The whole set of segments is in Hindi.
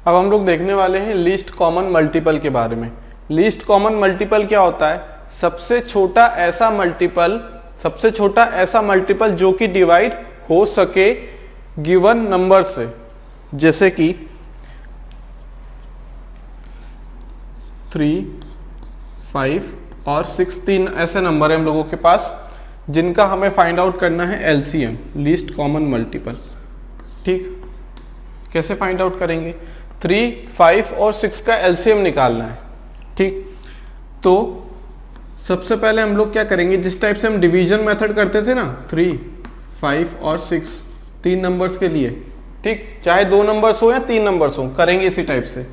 अब हम लोग देखने वाले हैं लीस्ट कॉमन मल्टीपल के बारे में। लीस्ट कॉमन मल्टीपल क्या होता है? सबसे छोटा ऐसा मल्टीपल जो कि डिवाइड हो सके गिवन नंबर से। जैसे कि 3, 5 और 6 तीन ऐसे नंबर है हम लोगों के पास जिनका हमें फाइंड आउट करना है एलसीएम, लीस्ट कॉमन मल्टीपल। ठीक, कैसे फाइंड आउट करेंगे? 3, 5 और 6 का एलसीएम निकालना है। ठीक, तो सबसे पहले हम लोग क्या करेंगे, जिस टाइप से हम डिवीजन मेथड करते थे ना, 3, 5 और 6 तीन नंबर्स के लिए, ठीक, चाहे 2 नंबर्स हो या 3 नंबर्स हो, करेंगे इसी टाइप से।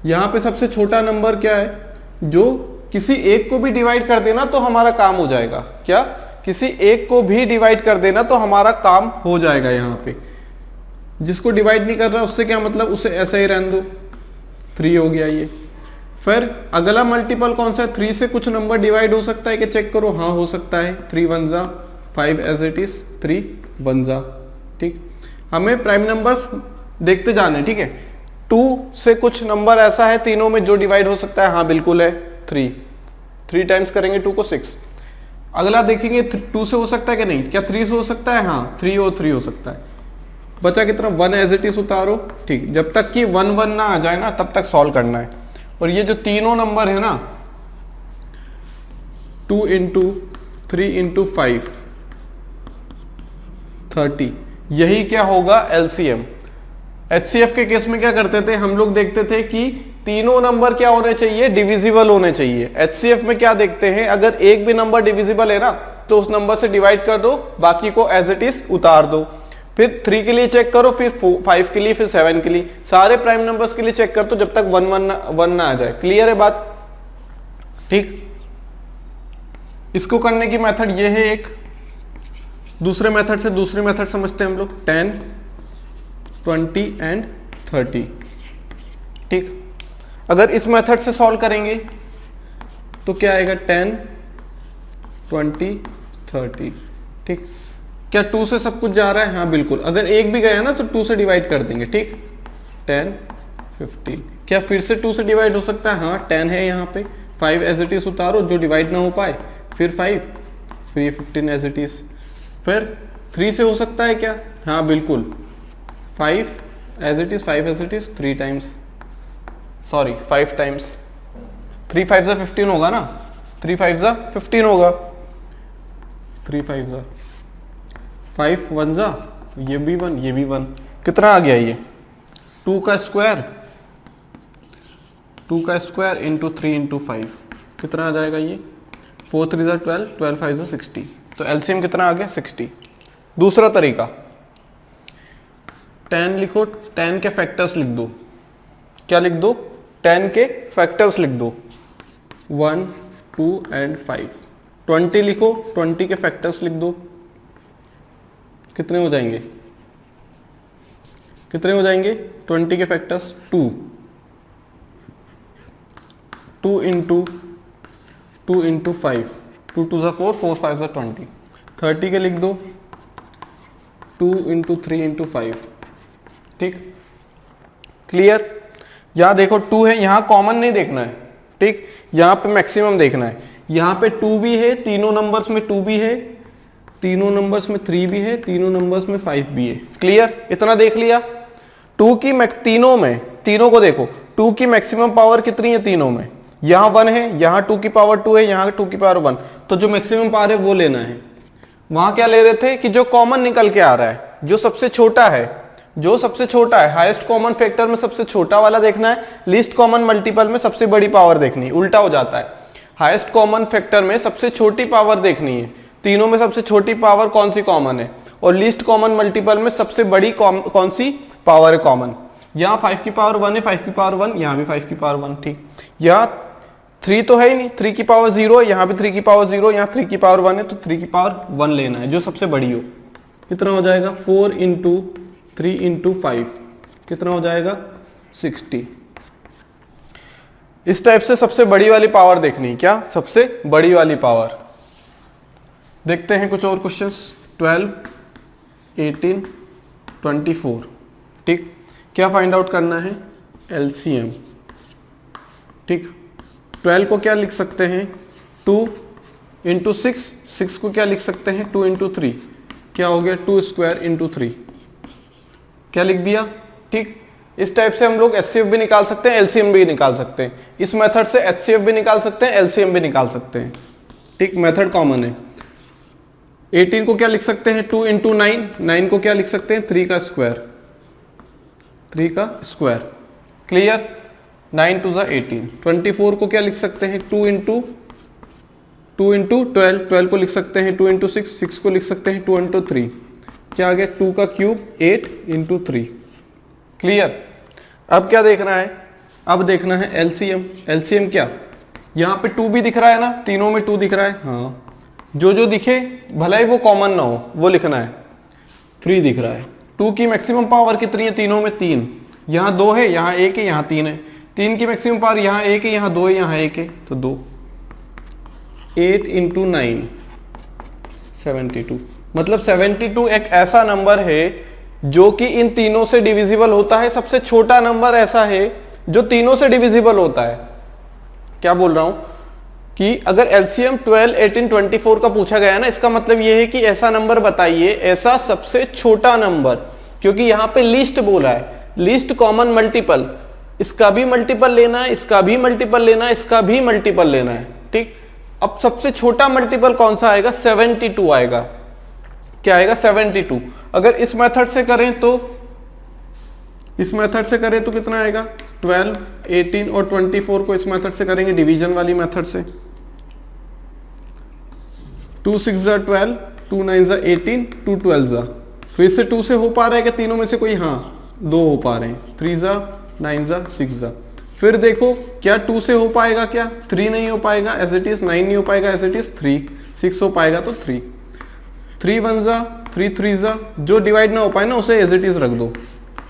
यहाँ पे सबसे छोटा नंबर क्या है? जो किसी एक को भी डिवाइड कर देना तो हमारा काम हो जाएगा। क्या? किसी एक को भी डिवाइड कर देना तो हमारा काम हो जाएगा। यहाँ पे जिसको डिवाइड नहीं कर रहा उससे क्या मतलब, उसे ऐसा ही रहने दो। 3 हो गया ये। फिर अगला मल्टीपल कौन सा है? 3 से कुछ नंबर डिवाइड हो सकता है कि चेक करो? हाँ, हो सकता है। 3 1 जा 5 एज इट इज, 3 1 जा। ठीक, हमें प्राइम नंबर्स देखते जाने। ठीक है, 2 से कुछ नंबर ऐसा है तीनों में जो डिवाइड हो सकता है? हाँ बिल्कुल है, 3 टाइम्स करेंगे 2 को 6। अगला देखेंगे 2 से हो सकता है कि नहीं? क्या 3 से हो सकता है? हाँ, 3 और 3 हो सकता है। बचा कितना? 1 एज इट इज उतारो। ठीक, जब तक कि 1 1 ना आ जाए ना तब तक सॉल्व करना है। और ये जो तीनों नंबर है ना, 2 × 3 × 5 30, यही क्या होगा? एलसीएम। एचसीएफ के केस में क्या करते थे हम लोग? देखते थे कि तीनों नंबर क्या होने चाहिए? डिविजिबल होने चाहिए। एचसीएफ में क्या देखते हैं? अगर एक भी नंबर डिविजिबल है ना तो उस नंबर से डिवाइड कर दो, बाकी को एज इट इज उतार दो। फिर 3 के लिए चेक करो, फिर 5 के लिए, फिर 7 के लिए, सारे प्राइम नंबर्स के लिए चेक कर दो जब तक 1 ना आ जाए। क्लियर है बात? ठीक, इसको करने की मेथड ये है एक। दूसरे मेथड से दूसरी मेथड समझते हैं हम लोग, 10, 20 एंड 30। ठीक, अगर इस मेथड से सॉल्व करेंगे तो क्या आएगा? 10, 20, 30। ठीक, क्या 2 से सब कुछ जा रहा है? हाँ बिल्कुल। अगर एक भी गया ना तो 2 से डिवाइड कर देंगे। ठीक, 10, 15। क्या फिर से 2 से डिवाइड हो सकता है? हाँ, 10 है यहाँ पे। 5 एज इट इज उतारो, जो डिवाइड ना हो पाए, फिर 5, फिर ये 15 एज इट इज। फिर 3 से हो सकता है क्या? हाँ बिल्कुल। 5 as it is, 5 as it is, 3 times, sorry 5 times. 3 5 जा 15 होगा ना, 3 5 जा 15 होगा, 3 5 जा 5 1 जा, ये भी 1, ये भी 1। कितना आ गया ये? 2 का स्क्वायर, 2 का स्क्वायर इंटू 3 इंटू 5 कितना आ जाएगा ये? 4 3 जा 12, 12 5 जा 60। तो एलसीएम कितना आ गया? 60। दूसरा तरीका, 10 लिखो, 10 के फैक्टर्स लिख दो। क्या लिख दो? 10 के फैक्टर्स लिख दो, 1 2 एंड 5। 20 लिखो, 20 के फैक्टर्स लिख दो। कितने हो जाएंगे? कितने हो जाएंगे 20 के फैक्टर्स? 2 इंटू 5, 2 2 जा 4, 4 5 जा 20। 30 के लिख दो, 2 इंटू 3 इंटू 5। ठीक, क्लियर? यहाँ देखो 2 है, यहाँ कॉमन नहीं देखना है। ठीक, यहाँ पे मैक्सिमम देखना है। यहाँ पे 2 भी है, तीनों नंबर्स में 2 भी है, तीनों नंबर्स में 3 भी है, तीनों नंबर्स में 5 भी है। क्लियर? इतना देख लिया। 2 की तीनों में, तीनों को देखो, 2 की मैक्सिमम पावर कितनी है तीनों में? यहाँ 1 है, यहाँ 2 की पावर 2 है, यहाँ 2 की पावर 1। तो जो मैक्सिमम पावर है वो लेना है। वहां क्या ले रहे थे कि जो कॉमन निकल के आ रहा है, जो सबसे छोटा है, जो सबसे छोटा है, हाईएस्ट कॉमन फैक्टर में सबसे छोटा वाला देखना है, लीस्ट कॉमन मल्टीपल में सबसे बड़ी पावर देखनी है। उल्टा हो जाता है, हाईएस्ट कॉमन फैक्टर में सबसे छोटी पावर देखनी है, तीनों में सबसे छोटी पावर कौन सी कॉमन है, और लीस्ट कॉमन मल्टीपल में सबसे बड़ी कौन सी पावर है कॉमन। यहाँ 5 की पावर 1 है, 5 की पावर 1, यहाँ भी 5 की पावर 1। ठीक, यहाँ 3 तो है ही नहीं, 3 की पावर 0 है, यहाँ भी 3 की पावर 0, यहाँ 3 की पावर 1 है, तो 3 की पावर 1 लेना है जो सबसे बड़ी हो। कितना हो जाएगा? 4 इंटू 3 इंटू 5 कितना हो जाएगा? 60। इस टाइप से सबसे बड़ी वाली पावर देखनी है। क्या? सबसे बड़ी वाली पावर। देखते हैं कुछ और क्वेश्चंस। 12, 18, 24। ठीक, क्या फाइंड आउट करना है? एलसीएम, ठीक। 12 को क्या लिख सकते हैं 2 इंटू 6, 6 को क्या लिख सकते हैं 2 इंटू 3, क्या हो गया 2 स्क्वायर इंटू 3, क्या लिख दिया, ठीक। इस टाइप से हम लोग एचसीएफ भी निकाल सकते हैं, एलसीएम भी निकाल सकते हैं। इस मेथड से एचसीएफ भी निकाल सकते हैं, एलसीएम भी निकाल सकते हैं, ठीक। मेथड कॉमन है। 18 को क्या लिख सकते हैं 2 इंटू 9, 9 को क्या लिख सकते हैं 3 का स्क्वायर, 3 का स्क्वायर, क्लियर। 9 टू ज़ा 18। 24 को क्या लिख सकते हैं 2 इंटू 12, 12 को लिख सकते हैं 2 इंटू 6, 6 को लिख सकते हैं 2 इंटू 3, क्या आ गया 2 का क्यूब 8 इंटू 3, क्लियर। अब क्या देखना है, अब देखना है एलसीएम। एलसीएम क्या, यहाँ पे 2 भी दिख रहा है ना, तीनों में 2 दिख रहा है, हाँ, जो जो दिखे भले ही वो कॉमन ना हो वो लिखना है। 3 दिख रहा है, 2 की मैक्सिमम पावर कितनी है, तीनों में 3, यहाँ 2 है, यहाँ 1 है, यहाँ 3 है। 3 की मैक्सिमम पावर यहाँ 1 है, यहाँ 2 है, यहाँ 1 है, तो 2। 8 इंटू 9 72, मतलब 72 एक ऐसा नंबर है जो कि इन तीनों से डिविजिबल होता है। सबसे छोटा नंबर ऐसा है जो तीनों से डिविजिबल होता है। क्या बोल रहा हूं कि अगर एलसीएम 12, 18, 24 का पूछा गया ना, इसका मतलब यह है कि ऐसा नंबर बताइए, ऐसा सबसे छोटा नंबर, क्योंकि यहां पे लीस्ट बोला है, लीस्ट कॉमन मल्टीपल, इसका भी मल्टीपल लेना है, इसका भी मल्टीपल लेना है, इसका भी मल्टीपल लेना है, ठीक। अब सबसे छोटा मल्टीपल कौन सा आएगा 72 आएगा, क्या आएगा 72। अगर इस मेथड से करें तो, इस मेथड से करें तो कितना आएगा 12, 18 और 24 को इस मेथड से करेंगे, डिवीजन वाली मेथड से। 2 6 जा 12, 2 9 जा 18, 2 12 जा, फिर से 2 से हो पा रहा है क्या तीनों में से कोई, हाँ 2 हो पा रहे हैं, 3 जा 9 जा 6 जा। फिर देखो क्या 2 से हो पाएगा, क्या 3 नहीं हो पाएगा एज इट इज, 9 नहीं हो पाएगा एज इट इज, 3, 6 हो पाएगा तो 3, 3 1 जा 3 3 जा, जो डिवाइड ना हो पाए ना उसे एज इट इज रख दो,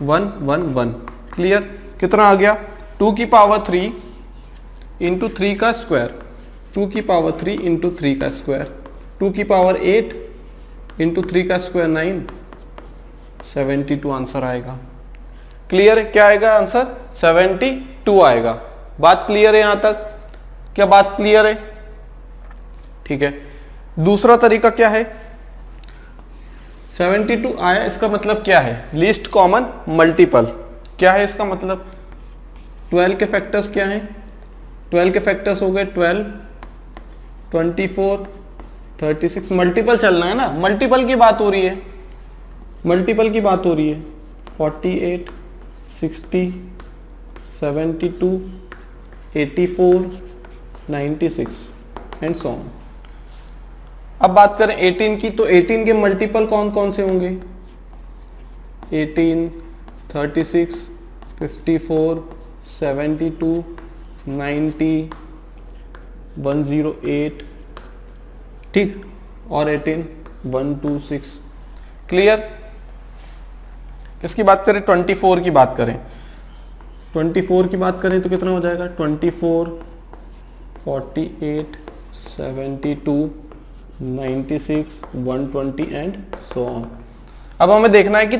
1 1 1, क्लियर। कितना आ गया 2 की पावर 3 इंटू 3 का स्क्वायर, 2 की पावर 3 इंटू 3 का स्क्वायर, 2 की पावर 8 इंटू 3 का स्क्वायर 9, 72 आंसर आएगा, क्लियर है। क्या आएगा आंसर 72 आएगा। बात क्लियर है यहां तक, क्या बात क्लियर है, ठीक है। दूसरा तरीका क्या है, 72 आया, इसका मतलब क्या है लीस्ट कॉमन मल्टीपल, क्या है इसका मतलब 12 के फैक्टर्स क्या हैं, 12 के फैक्टर्स हो गए 12, 24, 36, मल्टीपल चलना है ना, मल्टीपल की बात हो रही है, मल्टीपल की बात हो रही है, 48, 60, 72, 84, 96 एंड सो ऑन। अब बात करें 18 की, तो 18 के मल्टीपल कौन कौन से होंगे, 18, 36, 54, 72, 90, 108, ठीक, और 18, 126, क्लियर। किसकी बात करें 24 की बात करें, 24 की बात करें तो कितना हो जाएगा 24, 48, 72, 96, 120 एंड सो ऑन। अब हमें देखना है कि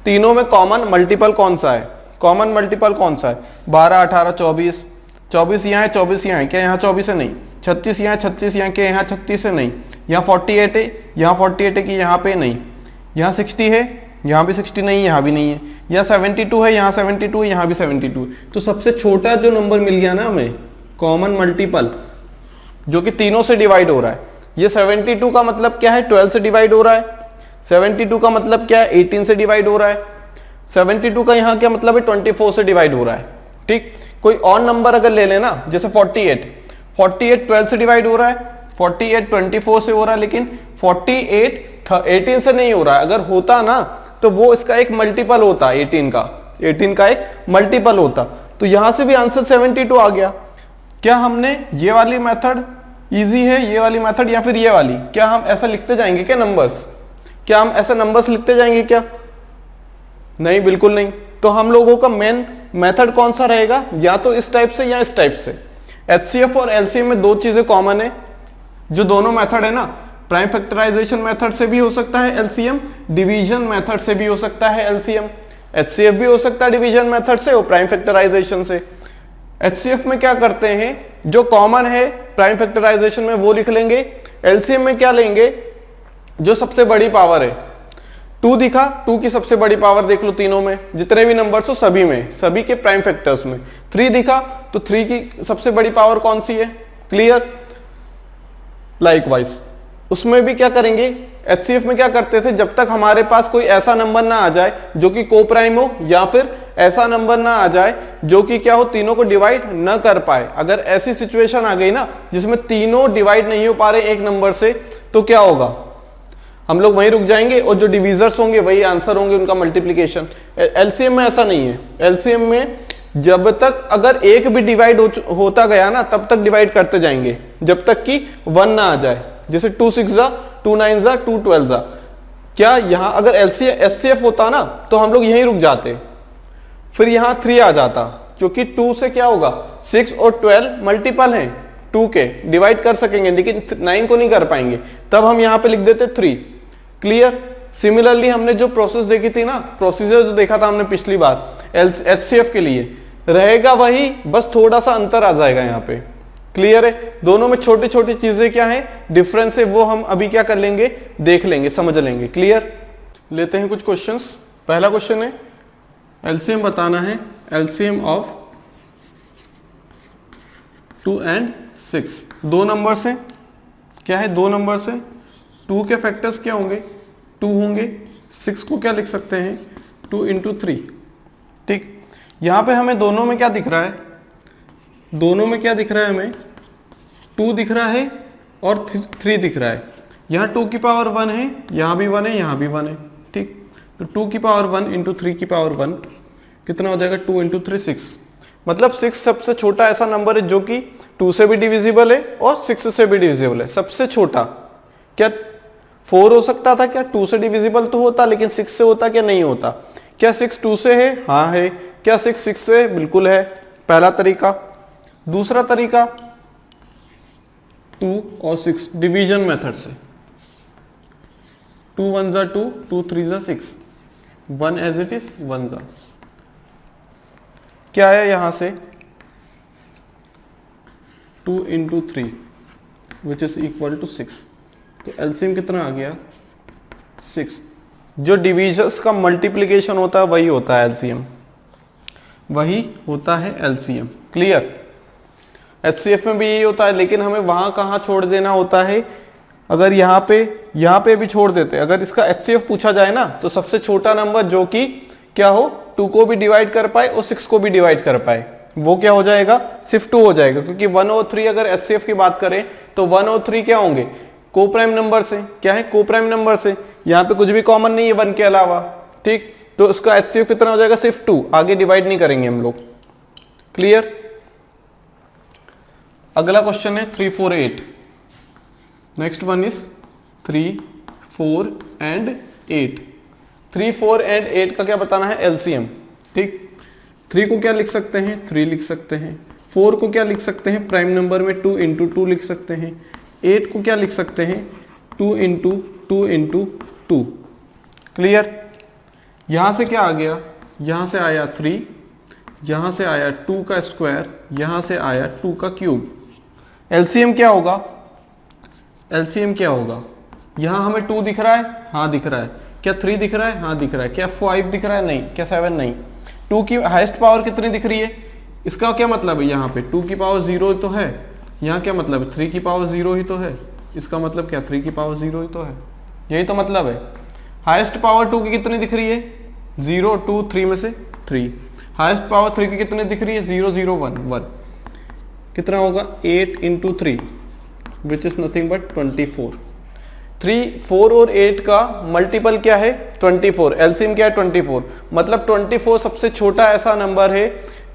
तीनों में कॉमन मल्टीपल कौन सा है, कॉमन मल्टीपल कौन सा है, 12, 18, 24, 24 यहाँ है, 24 यहाँ है, क्या यहाँ 24 है, नहीं, 36 यहाँ, 36 यहाँ, क्या यहाँ 36 है, नहीं, यहाँ 48 है, यहाँ 48 है कि यहाँ पे नहीं, यहाँ 60 है, यहाँ भी 60 नहीं, यहाँ भी नहीं है, यहाँ 72 है, यहाँ 72 है, यहाँ भी 72 है। तो सबसे छोटा जो नंबर मिल गया ना हमें कॉमन मल्टीपल, जो कि तीनों से डिवाइड हो रहा है, ये 72 का मतलब क्या है 12 से डिवाइड हो रहा है, 72 का मतलब क्या है 18 से डिवाइड हो रहा है, 72 का यहाँ क्या मतलब है 24 से डिवाइड हो रहा है, ठीक। कोई और नंबर अगर ले लेना जैसे 48, 48 12 से डिवाइड हो रहा है, 48 24 से हो रहा है, लेकिन 48 18 से नहीं हो रहा है। अगर होता ना तो वो इसका एक मल्टीपल होता, 18 का एक मल्टीपल होता, तो यहां से भी आंसर 72 आ गया। क्या हमने ये वाली मेथड इजी है, ये वाली मेथड या फिर ये वाली, क्या हम ऐसा लिखते जाएंगे क्या नंबर्स, क्या हम ऐसा नंबर्स लिखते जाएंगे क्या, नहीं, बिल्कुल नहीं। तो हम लोगों का मेन मेथड कौन सा रहेगा, या तो इस टाइप से या इस टाइप से। एचसीएफ और एलसीएम में दो चीजें कॉमन है, जो दोनों मेथड है ना, प्राइम फैक्टराइजेशन मेथड से भी हो सकता है एलसीएम, डिवीजन मेथड से भी हो सकता है एलसीएम। HCF भी हो सकता है डिवीजन मेथड से और प्राइम फैक्टराइजेशन से। HCF में क्या करते हैं, जो कॉमन है प्राइम फैक्टराइजेशन में वो लिख लेंगे। LCM में क्या लेंगे, जो सबसे बड़ी पावर है। 2 दिखा, 2 की सबसे बड़ी पावर देख लो तीनों में, जितने भी नंबर्स हो सभी में, सभी के प्राइम फैक्टर्स में। 3 दिखा तो 3 की सबसे बड़ी पावर कौन सी है, क्लियर। लाइकवाइज उसमें भी क्या करेंगे, HCF में क्या करते थे, जब तक हमारे पास कोई ऐसा नंबर ना आ जाए जो कि को प्राइम हो, या फिर ऐसा नंबर ना आ जाए जो कि क्या हो, तीनों को डिवाइड न कर पाए। अगर ऐसी सिचुएशन आ गई ना जिसमें तीनों डिवाइड नहीं हो पा रहे एक नंबर से, तो क्या होगा, हम लोग वहीं रुक जाएंगे और जो डिवीजर्स होंगे वही आंसर होंगे उनका मल्टीप्लिकेशन। LCM में ऐसा नहीं है। LCM में जब तक अगर एक भी डिवाइड होता गया ना, तब तक डिवाइड करते जाएंगे जब तक कि 1 ना आ जाए। जैसे 2 6 जा, 2 9 जा, 2 12 जा। क्या यहां अगर SCF होता ना तो हम लोग यहीं रुक जाते, फिर यहां 3 आ जाता, क्योंकि 2 से क्या होगा, 6 और 12 मल्टीपल हैं 2 के, डिवाइड कर सकेंगे लेकिन 9 को नहीं कर पाएंगे, तब हम यहां पे लिख देते 3। क्लियर। सिमिलरली हमने जो प्रोसेस देखी थी ना, प्रोसीजर जो देखा था हमने पिछली बार HCF के लिए, रहेगा वही, बस थोड़ा सा अंतर आ जाएगा यहाँ पे। क्लियर है। दोनों में छोटी छोटी चीजें क्या है, डिफरेंस है, वो हम अभी क्या कर लेंगे, देख लेंगे, समझ लेंगे। क्लियर। लेते हैं कुछ क्वेश्चंस। पहला क्वेश्चन है, LCM बताना है, LCM ऑफ 2 and 6। 2 नंबर से क्या है, 2 नंबर से 2 के फैक्टर्स क्या होंगे, 2 होंगे। 6 को क्या लिख सकते हैं, 2 into 3। ठीक। यहां पे हमें दोनों में क्या दिख रहा है, दोनों में क्या दिख रहा है, हमें 2 दिख रहा है और 3 दिख रहा है। यहाँ 2 की पावर 1 है, यहाँ भी 1 है, यहाँ भी 1 है। ठीक। तो 2 की पावर 1 इंटू 3 की पावर 1 कितना हो जाएगा, 2 इंटू 3 6। मतलब 6 सबसे छोटा ऐसा नंबर है जो कि 2 से भी डिविजिबल है और 6 से भी डिविजिबल है। सबसे छोटा क्या 4 हो सकता था, क्या 2 से डिविजिबल तो होता, लेकिन 6 से होता क्या नहीं होता। क्या 6 2 से है, हाँ है। क्या 6 6 से, बिल्कुल है। पहला तरीका। दूसरा तरीका 2 और 6 डिवीजन मेथड से, 2 1 जा 2, 2 3 जा 6, 1 एज इट इज 1 जा। क्या है यहां से, 2 into 3 which is equal to 6। तो एलसीएम कितना आ गया, 6। जो डिविजन्स का मल्टीप्लिकेशन होता है वही होता है एलसीएम, वही होता है एलसीएम। क्लियर। एचसीएफ में भी यही होता है, लेकिन हमें वहां कहां छोड़ देना होता है, अगर यहाँ पे भी छोड़ देते, अगर इसका एचसीएफ पूछा जाए ना, तो सबसे छोटा नंबर जो कि क्या हो, 2 को भी डिवाइड कर पाए और 6 को भी डिवाइड कर पाए, वो क्या हो जाएगा, सिर्फ 2 हो जाएगा। क्योंकि 1 और 3 अगर एचसीएफ की बात करें तो 1 और 3 क्या होंगे, को प्राइम नंबर से। क्या है, को प्राइम नंबर से। यहाँ पे कुछ भी कॉमन नहीं है 1 के अलावा। ठीक। तो उसका एचसीएफ कितना हो जाएगा, सिर्फ 2, आगे डिवाइड नहीं करेंगे हम लोग। क्लियर। अगला क्वेश्चन है 3 4 8। Next one is 3 4 and 8। 3 4 and 8 का क्या बताना है, एलसीएम। ठीक। 3 को क्या लिख सकते हैं, 3 लिख सकते हैं। 4 को क्या लिख सकते हैं, प्राइम नंबर में 2 इंटू 2 लिख सकते हैं। 8 को क्या लिख सकते हैं, 2 इंटू 2 इंटू 2। क्लियर। यहां से क्या आ गया, यहां से आया 3, यहां से आया 2 का स्क्वायर, यहां से आया 2 का क्यूब। एलसीएम क्या होगा, एलसीएम क्या होगा, यहां हमें 2 दिख रहा है, हाँ दिख रहा है। क्या 3 दिख रहा है, हाँ दिख रहा है। क्या 5 दिख रहा है, नहीं। क्या 7, नहीं। 2 की हाईएस्ट पावर कितनी दिख रही है, इसका क्या मतलब है, यहाँ पे 2 की पावर 0 तो है, यहाँ क्या मतलब है, 3 की पावर 0 ही तो है। इसका मतलब क्या, 3 की पावर 0 ही तो है, यही तो मतलब है। हाईएस्ट पावर 2 की कितनी दिख रही है, 0 2 3 में से 3। हाईएस्ट पावर 3 की कितनी दिख रही है, 0 0 1 1। कितना होगा, 8 into 3 which is nothing but 24। 3 4 और 8 का मल्टीपल क्या है, 24। एलसीएम क्या है, 24। मतलब 24 सबसे छोटा ऐसा नंबर है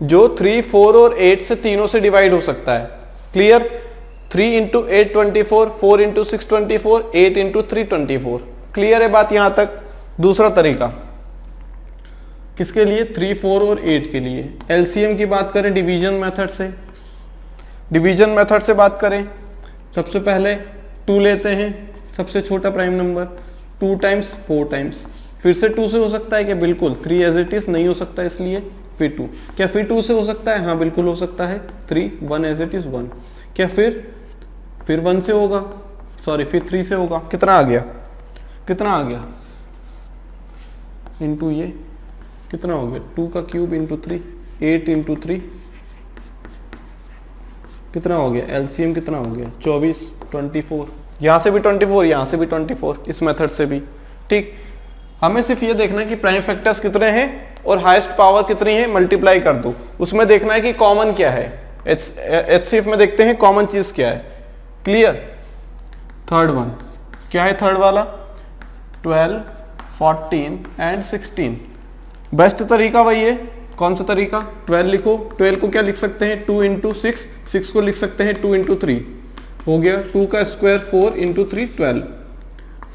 जो 3 4 और 8 से तीनों से डिवाइड हो सकता है। Clear. 3 into 8 24, 4 into 6 24, 8 into 3 24। Clear है बात यहां तक। दूसरा तरीका किसके लिए, 3 4 और 8 के लिए। एलसीएम की बात करें डिवीजन मेथड से, डिवीजन मेथड से बात करें, सबसे पहले 2 लेते हैं, सबसे छोटा प्राइम नंबर, 2 टाइम्स 4 टाइम्स, फिर से 2 से हो सकता है क्या? बिल्कुल। 3 एज इट इज नहीं हो सकता, इसलिए फिर 2। क्या फिर 2 से हो सकता है? हाँ बिल्कुल हो सकता है। 3, 1 एज इट इज 1। क्या फिर 1 से होगा, सॉरी फिर 3 से होगा। कितना आ गया? कितना आ गया इंटू ये कितना हो गया? 2 का क्यूब इंटू 3, 8 इंटू 3 कितना हो गया? एलसीएम कितना हो गया? 24, 24। यहाँ से भी 24, यहाँ से भी 24, इस मेथड से भी। ठीक, हमें सिर्फ ये देखना है कि प्राइम फैक्टर्स कितने हैं और हाईएस्ट पावर कितनी है, मल्टीप्लाई कर दो। उसमें देखना है कि कॉमन क्या है। एचसीएफ में देखते हैं कॉमन चीज क्या है। क्लियर? थर्ड वन क्या है? थर्ड वाला 12, 14 एंड 16। बेस्ट तरीका वही है। कौन सा तरीका? 12 लिखो। 12 को क्या लिख सकते हैं? 2 इंटू 6। 6 को लिख सकते हैं 2 इंटू 3। हो गया 2 का स्क्वायर 4 इंटू 3 12।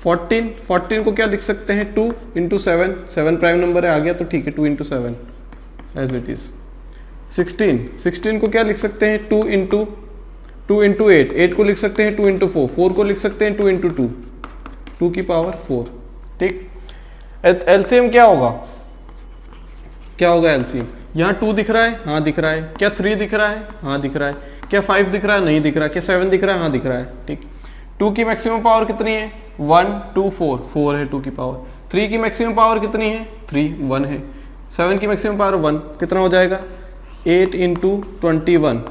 14 को क्या लिख सकते हैं? 2 इंटू 7। 7 प्राइम नंबर है, आ गया तो ठीक है, 2 इंटू 7 एज इट इज। 16 को क्या लिख सकते हैं? 2 इंटू 8। 8 को लिख सकते हैं 2 इंटू 4। 4 को लिख सकते हैं 2 इंटू 2, 2 की पावर 4। ठीक, एलसीएम क्या होगा? क्या होगा एलसीएम? यहाँ 2 दिख रहा है, हाँ दिख रहा है। क्या 3 दिख रहा है? हाँ दिख रहा है। क्या 5 दिख रहा है? नहीं दिख रहा। क्या 7 दिख रहा है? हाँ दिख रहा है। ठीक, 2 की मैक्सिमम पावर कितनी है? 1, 2, 4, 4 है 2 की पावर। 3 की मैक्सिमम पावर कितनी है? 3, 1 है। 7 की मैक्सिमम पावर 1, कितना हो जाएगा? 8 इंटू 21,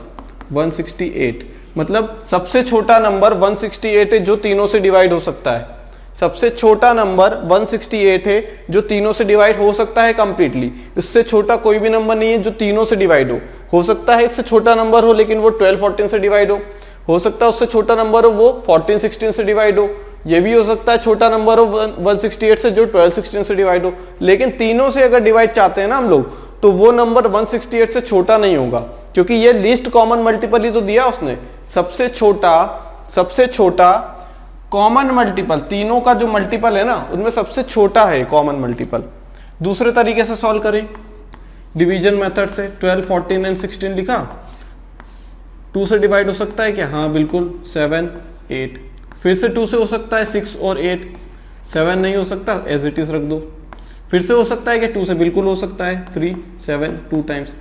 168। मतलब सबसे छोटा नंबर 168 है जो तीनों से डिवाइड हो सकता है। सबसे छोटा नंबर 168 है जो तीनों से डिवाइड हो सकता है कंप्लीटली। इससे छोटा कोई भी नंबर नहीं है जो तीनों से डिवाइड हो सकता है इससे छोटा नंबर हो लेकिन वो 12, 14 से डिवाइड हो सकता है उससे छोटा नंबर हो वो 14, 16 से डिवाइड हो। ये भी हो सकता है छोटा नंबर हो 168 से जो 12, 16 से डिवाइड हो। लेकिन तीनों से अगर डिवाइड चाहते हैं ना हम लोग, तो वो नंबर 168 से छोटा नहीं होगा, क्योंकि ये लीस्ट कॉमन मल्टीपल ही तो दिया उसने। सबसे छोटा कॉमन मल्टीपल, तीनों का जो मल्टीपल है ना उनमें सबसे छोटा है कॉमन मल्टीपल। दूसरे तरीके से सॉल्व करें, डिवीजन मेथड से। 12, 14 एंड 16 लिखा, 2 से डिवाइड हो सकता है क्या? हाँ बिल्कुल, 7, 8। फिर से 2 से हो सकता है 6 और 8। 7 नहीं हो सकता, एज इट इज रख दो। फिर से हो सकता है क्या? 2 से बिल्कुल हो सकता है, 3, 7, 2 टाइम्स।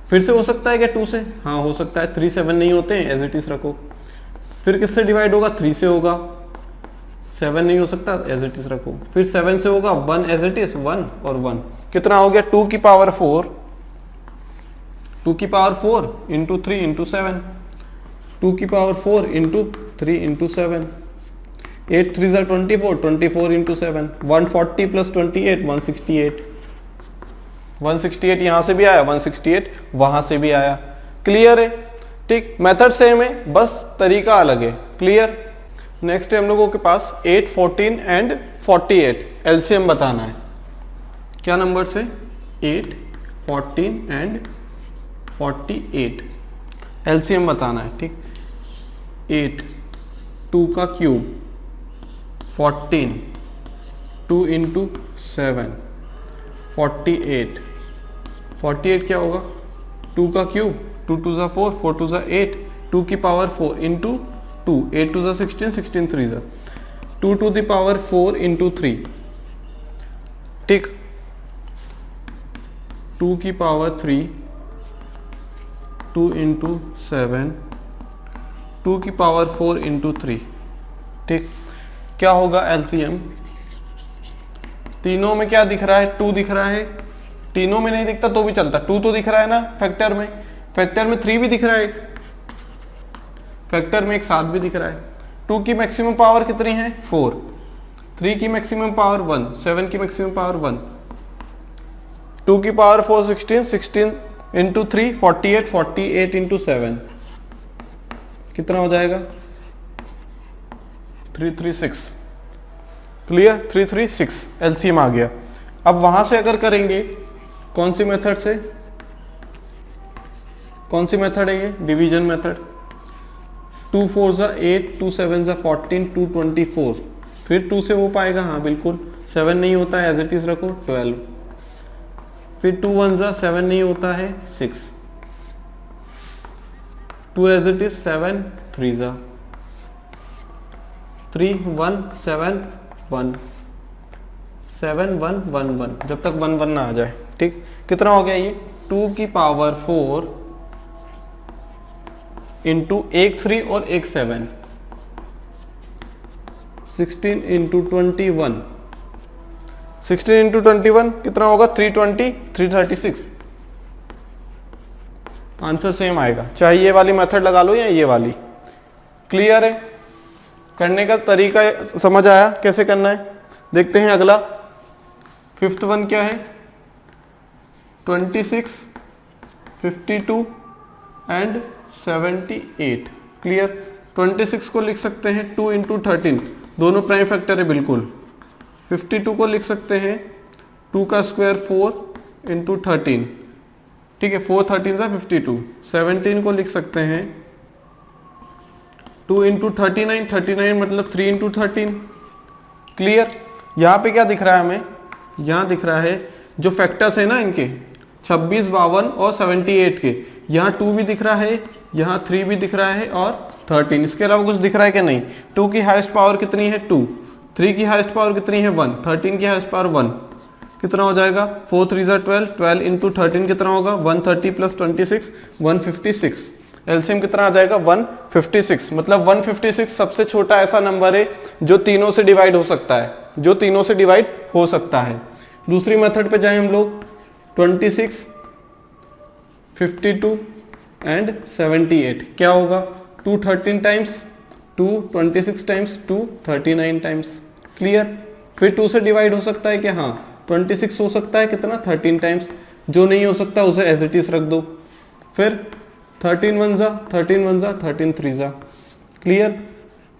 फिर से हो सकता है क्या 2 से? हाँ हो सकता है। 3, 7 नहीं होते हैं, एज इट इज रखो। फिर किससे डिवाइड होगा? 3 से होगा। 7 नहीं हो सकता, एज इट इज रखो। फिर 7 से होगा 1 एज इट इज, 1 और 1 कितना हो गया? 2 की पावर 4, 2 की पावर 4 इंटू 3 इंटू 7, 2 की power 4 into 3 into 7। 8 3 are 24, 24 into 7, 140 plus 28, 168। 168 यहां से भी आया, 168 वहां से भी आया। क्लियर है? ठीक, मेथड सेम है, बस तरीका अलग है। क्लियर? नेक्स्ट है हम लोगों के पास 8, 14 एंड 48 एलसीएम बताना है। क्या नंबर से? 8, 14 एंड 48 एलसीएम बताना है। ठीक, 8, 2 का क्यूब, 14, 2 इंटू 7, 48। 48 क्या होगा? 2 का क्यूब, 2 2 ज़ा 4, 4 2 ज़ा 8, 2 की पावर 4 इंटू 2, 8 2 ज़ा 16, 16 3 ज़ा 2 टू द पावर 4 इंटू 3। ठीक, 2 की पावर 3, 2 इंटू 7, 2 की पावर 4 इंटू 3। ठीक, क्या होगा एलसीएम? तीनों में क्या दिख रहा है? 2 दिख रहा है। तीनों में नहीं दिखता तो भी चलता, 2 तो दिख रहा है ना फैक्टर में। फैक्टर में 3 भी दिख रहा है, फैक्टर में एक 7 भी दिख रहा है। 2 की मैक्सिमम पावर कितनी है? 4। 3 की मैक्सिमम पावर 1, 7 की मैक्सिमम पावर 1, 2 की पावर 4 16, 16 इंटू 3 48, 48 इंटू 7 कितना हो जाएगा? 336। क्लियर? 336 एलसीएम आ गया। अब वहां से अगर करेंगे कौन सी मेथड से? कौन सी मेथड है ये? Division method. 2 4 ज़ा 8, 2 7 ज़ा 14, 2 24। फिर 2 से हो पाएगा? हाँ बिल्कुल। 7 नहीं होता है, एज इट इज रखो, 12। फिर 2 1 ज़ा 7 नहीं होता है, 6। 2 एज इट इज 7, 3 ज़ा 3, 1 7 1 7111 जब तक 1 1 ना आ जाए। ठीक, कितना हो गया ये 2 की पावर 4 इंटू 1 3 और 1 7, 16 इंटू 21, 16 इंटू 21 कितना होगा 320, 336। आंसर सेम आएगा, चाहे ये वाली मेथड लगा लो या ये वाली। क्लियर है, करने का तरीका समझ आया कैसे करना है। देखते हैं अगला, फिफ्थ वन क्या है, 26, 52 एंड 78। क्लियर, 26 को लिख सकते हैं 2 इंटू 13, दोनों प्राइम फैक्टर है बिल्कुल। 52 को लिख सकते हैं 2 का स्क्वायर 4 इंटू 13, ठीक है, 4 13 सा 52। 17 को लिख सकते हैं 2 इंटू 39, 39 मतलब 3 इंटू 13। क्लियर, यहाँ पे क्या दिख रहा है हमें, यहाँ दिख रहा है जो फैक्टर्स है ना इनके 26, 52 और 78 के, यहाँ 2 भी दिख रहा है, यहाँ 3 भी दिख रहा है और 13। इसके अलावा कुछ दिख रहा है कि नहीं। 2 की हाईएस्ट पावर कितनी है 2, 3 की हाईएस्ट पावर कितनी है 1, 13 की हाईएस्ट पावर 1, कितना हो जाएगा 4 3 ज़ा 12, 12 इंटू 13 कितना होगा 130 प्लस 26 156। एलसीएम कितना आ जाएगा 156। मतलब 156 सबसे छोटा ऐसा नंबर है जो तीनों से डिवाइड हो सकता है, जो तीनों से डिवाइड हो सकता है। दूसरी मेथड पे जाएं हम लोग, 26, 52 एंड 78 क्या होगा 2 13 टाइम्स 2 26 टाइम्स 2 39 टाइम्स। क्लियर, फिर 2 से डिवाइड हो सकता है कि हाँ 26 हो सकता है कितना 13 टाइम्स, जो नहीं हो सकता उसे एज इट इज रख दो। फिर 13 1 ज़ा 13 1 ज़ा 13 3 ज़ा। क्लियर,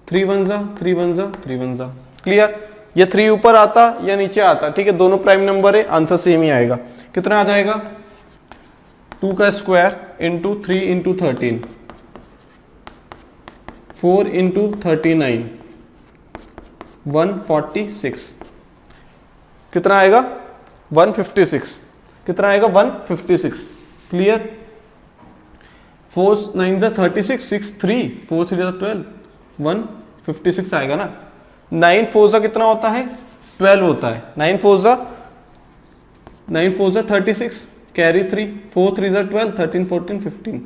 3 1 ज़ा 3 1 ज़ा 3 1 ज़ा। क्लियर, ये 3 ऊपर आता या नीचे आता, ठीक है, दोनों प्राइम नंबर है, आंसर सेम ही आएगा। कितना आ जाएगा 2 का स्क्वायर इंटू 3 इंटू 13, 4 इंटू 39, 146। कितना आएगा 156। कितना आएगा 156। क्लियर, 4 9 ज़ा 36, 6 3, 4 3 ज़ा 12, 156 आएगा ना। 9 4 ज़ा कितना होता है 12 होता है, 9 4 ज़ा 36, कैरी 3, 4 3 ज़ा 12, 13 14 15,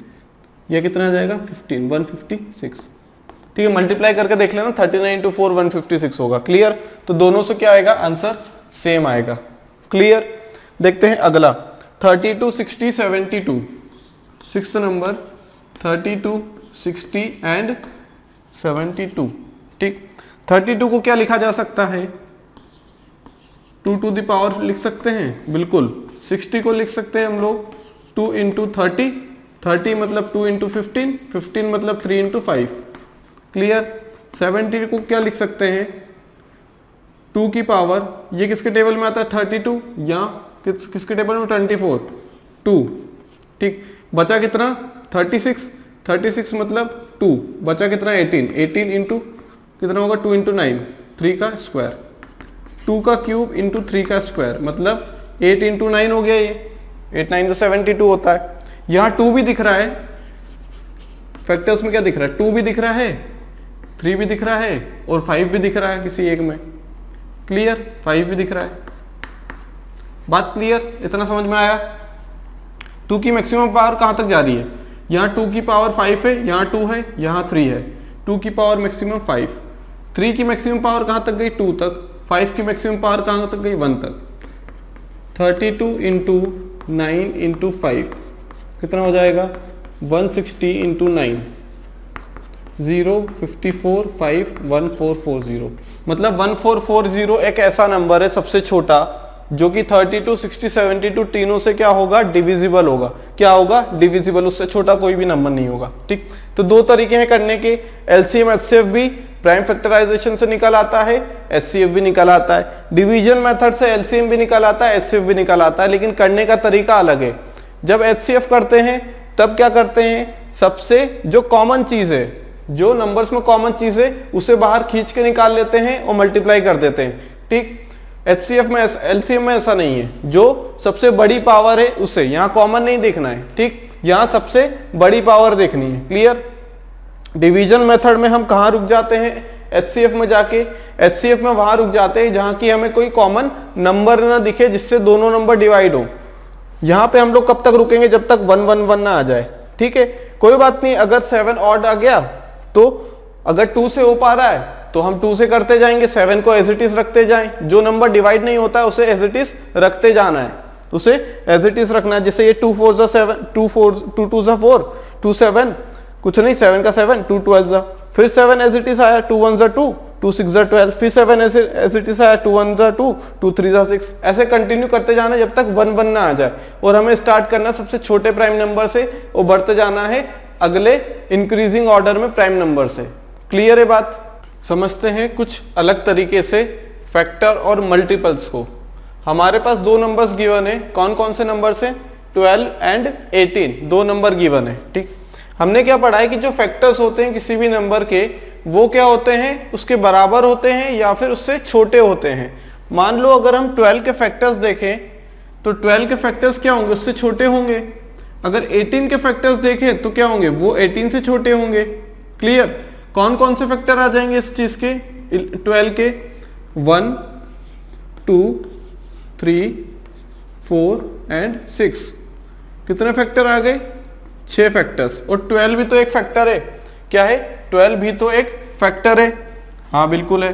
यह कितना आ जाएगा 15, 156। ठीक है, मल्टीप्लाई करके देख लेना, 39 इंटू 4 156 होगा। क्लियर, तो दोनों से क्या आएगा आंसर सेम आएगा। क्लियर, देखते हैं अगला 32 60 72। Sixth number 32 60 and 72। ठीक, 32 को क्या लिखा जा सकता है 2 टू द पावर लिख सकते हैं बिल्कुल। 60 को लिख सकते हैं हम लोग 2 इंटू 30, 30 मतलब 2 इंटू 15, 15 मतलब 3 इंटू 5। क्लियर, 70 को क्या लिख सकते हैं 2 की पावर, ये किसके टेबल में आता है 32 या किसके टेबल में 24 2। ठीक, बचा कितना 36, 36 मतलब 2, बचा कितना 18, 18 इंटू कितना होगा 2 इंटू 9, 3 का स्क्वायर, 2 का क्यूब इंटू 3 का स्क्वायर मतलब 8 इंटू 9 हो गया ये, 8 9 72 होता है। यहाँ 2 भी दिख रहा है, फैक्टर्स में क्या दिख रहा है 2 भी दिख रहा है, 3 भी दिख रहा है और 5 भी दिख रहा है किसी एक में। क्लियर, 5 भी दिख रहा है। बात क्लियर, इतना समझ में आया। 2 की मैक्सिमम पावर कहां तक जा रही है, यहाँ 2 की पावर 5 है, यहाँ 2 है, यहाँ 3 है, 2 की पावर मैक्सिमम 5, 3 की मैक्सिमम पावर कहां तक गई 2 तक, 5 की मैक्सिमम पावर कहां तक गई 1 तक। 32 इंटू 9 इंटू 5 कितना हो जाएगा 160 इंटू 9, 0 54 5 1440। मतलब 1440 एक ऐसा नंबर है सबसे छोटा जो कि 32 60 72 तीनों से क्या होगा डिविजिबल होगा। क्या होगा डिविजिबल, उससे छोटा कोई भी नंबर नहीं होगा। ठीक, तो 2 तरीके हैं करने के, एलसीएम एचसीएफ भी प्राइम फैक्टराइजेशन से निकल आता है, एचसीएफ भी निकल आता है, डिवीजन मेथड से एलसीएम भी निकल आता है, एचसीएफ भी निकल आता है, लेकिन करने का तरीका अलग है। जब एचसीएफ करते हैं तब क्या करते हैं, सबसे जो कॉमन चीज है, जो नंबर्स में कॉमन चीज है उसे बाहर खींच के निकाल लेते हैं और मल्टीप्लाई कर देते हैं। ठीक, एचसीएफ में एलसीएम में ऐसा नहीं है, जो सबसे बड़ी पावर है उसे यहाँ कॉमन नहीं देखना है। ठीक, यहाँ सबसे बड़ी पावर देखनी है। क्लियर, डिवीजन मेथड में हम कहाँ रुक जाते हैं, HCF में जाके, HCF में वहां रुक जाते हैं जहां की हमें कोई कॉमन नंबर ना दिखे जिससे दोनों नंबर डिवाइड हो। यहां पे हम लोग कब तक रुकेंगे, जब तक 1 1 1 ना आ जाए, ठीक है। कोई बात नहीं, अगर 7 ऑड आ गया तो अगर 2 से हो पा रहा है तो हम 2 से करते जाएंगे, 7 को एज इट इज रखते जाएं। जो नंबर डिवाइड नहीं होता है उसे एज इट इज रखते जाना है, उसे एज इट इज रखना है। जैसे ये 2 4 7, 2 2 4, 2 7, कुछ नहीं, 7 का 7, 2 12, फिर 7 एज इट इज आया, 2 1 2, 2 6 12, फिर 7 एज इट इज आया, 2 1 2, 2 3 6। ऐसे कंटिन्यू करते जाना जब तक 1 1 ना आ जाए। और हमें स्टार्ट करना सबसे छोटे प्राइम नंबर से और बढ़ते जाना है अगले इंक्रीजिंग ऑर्डर में प्राइम नंबर से। क्लियर है बात? समझते हैं कुछ अलग तरीके से फैक्टर और मल्टीपल्स को। हमारे पास दो नंबर्स गिवन है, कौन कौन से नंबर्स हैं? 12 एंड 18, दो नंबर गिवन है, ठीक। हमने क्या पढ़ा है कि जो फैक्टर्स होते हैं किसी भी नंबर के, वो क्या होते हैं, उसके बराबर होते हैं या फिर उससे छोटे होते हैं। मान लो अगर हम 12 के फैक्टर्स देखें तो 12 के फैक्टर्स क्या होंगे, उससे छोटे होंगे। अगर 18 के फैक्टर्स देखें तो क्या होंगे, वो 18 से छोटे होंगे। क्लियर? कौन कौन से फैक्टर आ जाएंगे इस चीज के, 12 के? 1 2 3 4 एंड 6। कितने फैक्टर आ गए? 6 फैक्टर्स। और 12 भी तो एक फैक्टर है। क्या है? 12 भी तो एक फैक्टर है। हाँ बिल्कुल है।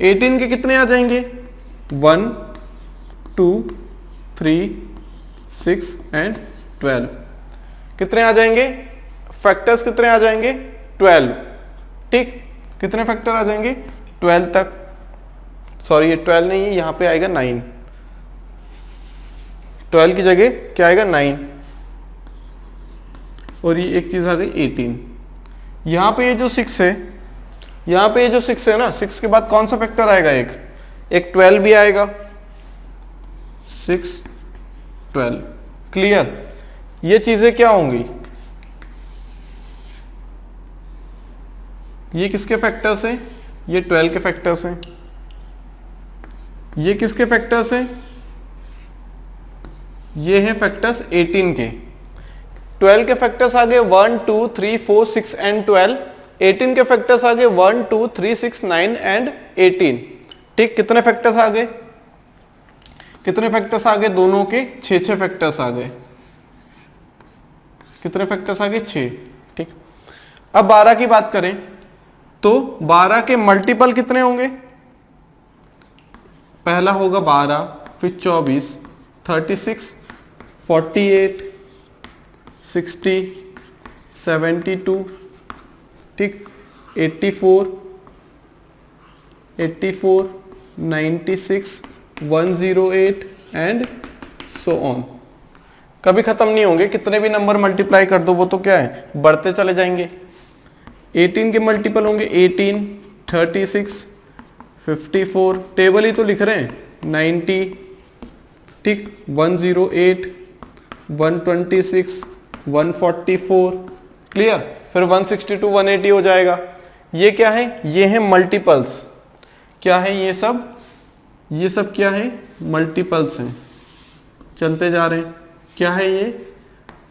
18 के कितने आ जाएंगे? 1 2 3 6 एंड 12। कितने आ जाएंगे फैक्टर्स? कितने आ जाएंगे? 12, ठीक। कितने फैक्टर आ जाएंगे? 12 तक। सॉरी, ये 12 नहीं है, यहां पे आएगा 9। 12 की जगह क्या आएगा? 9। और ये एक चीज आ गई 18। यहां पे ये जो 6 है, यहां पे ये जो 6 है ना, 6 के बाद कौन सा फैक्टर आएगा? एक 12 भी आएगा। 6 12। क्लियर? ये चीजें क्या होंगी? ये किसके फैक्टर्स हैं? ये 12 के फैक्टर्स हैं। ये किसके फैक्टर्स हैं? ये हैं फैक्टर्स 18 के। 12 के फैक्टर्स आ गए 1 2 3 4 6 एंड 12। 18 के फैक्टर्स आ गए 1 2 3 6 9 एंड 18, ठीक। कितने फैक्टर्स आ गए? कितने फैक्टर्स आ गए? दोनों के 6 फैक्टर्स आ गए। कितने फैक्टर्स आ गए? 6, ठीक। अब 12 की बात करें तो 12 के मल्टीपल कितने होंगे? पहला होगा 12, फिर 24, 36, 48, 60, 72, ठीक, 84, 96, 108 एंड सो ऑन। कभी खत्म नहीं होंगे। कितने भी नंबर मल्टीप्लाई कर दो वो तो क्या है, बढ़ते चले जाएंगे। 18 के मल्टीपल होंगे 18, 36, 54, टेबल ही तो लिख रहे हैं, 90, ठीक, 108, 126, 144। क्लियर? फिर 162, 180 हो जाएगा। ये क्या है? ये है मल्टीपल्स। क्या है ये सब? ये सब क्या है? मल्टीपल्स हैं। चलते जा रहे हैं। क्या है ये?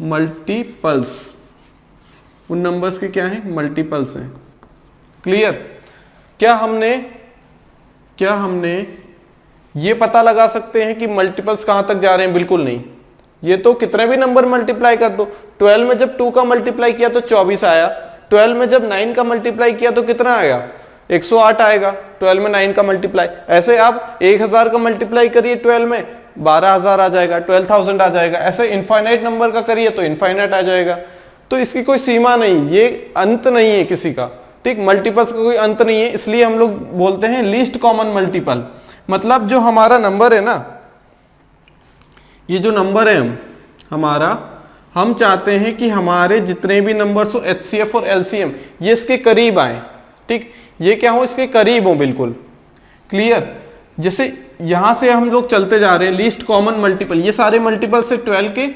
मल्टीपल्स। उन नंबर्स के क्या है? मल्टीपल्स हैं। क्लियर? क्या हमने ये पता लगा सकते हैं कि मल्टीपल्स कहां तक जा रहे हैं? बिल्कुल नहीं। ये तो कितने भी नंबर मल्टीप्लाई कर दो। 12 में जब 2 का मल्टीप्लाई किया तो 24 आया। 12 में जब 9 का मल्टीप्लाई किया तो कितना आएगा? 108 आएगा। 12 में 9 का मल्टीप्लाई। ऐसे आप 1000 का मल्टीप्लाई करिए 12 में, 12000 आ जाएगा, 12000 आ जाएगा। ऐसे इनफाइनाइट नंबर का करिए तो इनफाइनाइट आ जाएगा। तो इसकी कोई सीमा नहीं, ये अंत नहीं है किसी का, ठीक। मल्टीपल्स का कोई अंत नहीं है, इसलिए हम लोग बोलते हैं लीस्ट कॉमन मल्टीपल। मतलब जो हमारा नंबर है ना, ये जो नंबर है हम चाहते हैं कि हमारे जितने भी नंबर्स हो एचसीएफ और एलसीएम ये इसके करीब आए, ठीक। ये क्या हो? इसके करीब हो, बिल्कुल। क्लियर? जैसे यहां से हम लोग चलते जा रहे हैं, लीस्ट कॉमन मल्टीपल, ये सारे मल्टीपल से 12 के,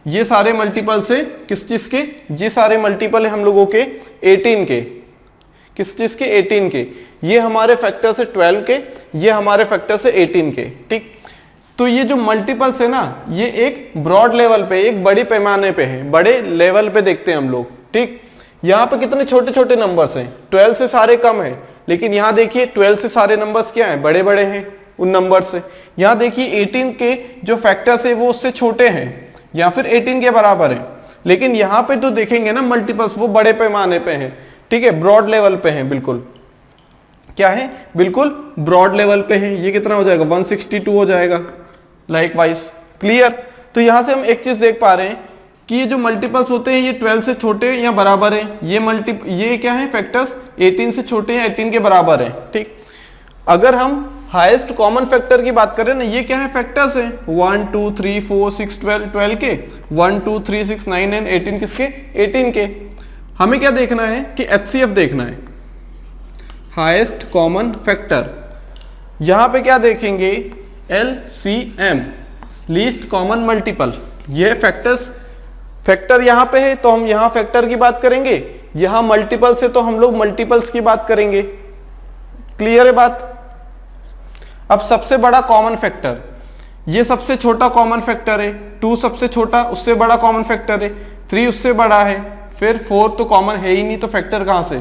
ये सारे मल्टीपल से किस चीज के? ये सारे मल्टीपल है हम लोगों के 18 के। किस चीज के? 18 के। ये हमारे फैक्टर से 12 के, ये हमारे फैक्टर से 18 के, ठीक। तो ये जो मल्टीपल्स है ना, ये एक ब्रॉड लेवल पे, एक बड़ी पैमाने पे है, बड़े लेवल पे देखते हैं हम लोग, ठीक। यहाँ पे कितने छोटे छोटे नंबर्स हैं? 12 से सारे कम है। लेकिन यहाँ देखिए 12 से सारे नंबर्स क्या हैं, बड़े बड़े हैं उन नंबर से। यहाँ देखिए 18 के जो फैक्टर्स है वो उससे छोटे हैं या फिर 18 के बराबर है, लेकिन यहाँ पे तो देखेंगे ना मल्टीपल्स वो बड़े पैमाने पे हैं, ठीक है, ब्रॉड लेवल पे हैं, बिल्कुल क्या है, बिल्कुल ब्रॉड लेवल पे हैं। ये कितना हो जाएगा, 162 हो जाएगा लाइक वाइज। क्लियर। तो यहां से हम एक चीज देख पा रहे हैं कि ये जो मल्टीपल्स होते हैं ये 12 से छोटे या बराबर है, ये क्या है, फैक्टर्स 18 से छोटे या 18 के बराबर है, ठीक। अगर हम हाईएस्ट कॉमन फैक्टर की बात करें ना, ये क्या है, फैक्टर्स हैं 1 2 3 4 6 12 के, 1 2 3 6 9 एंड 18 किसके, 18 के। हमें क्या देखना है कि एचसीएफ देखना है, हाईएस्ट कॉमन फैक्टर। यहां पे क्या देखेंगे, एलसीएम, लीस्ट कॉमन मल्टीपल। ये फैक्टर यहां पे है तो हम यहां फैक्टर की बात करेंगे, यहां मल्टीपल से तो हम लोग मल्टीपल्स की बात करेंगे। क्लियर है बात। अब सबसे बड़ा कॉमन फैक्टर, ये सबसे छोटा कॉमन फैक्टर है, 2 सबसे छोटा, उससे बड़ा कॉमन फैक्टर है, 3 उससे बड़ा है, फिर 4 तो कॉमन है ही नहीं, तो फैक्टर कहां से,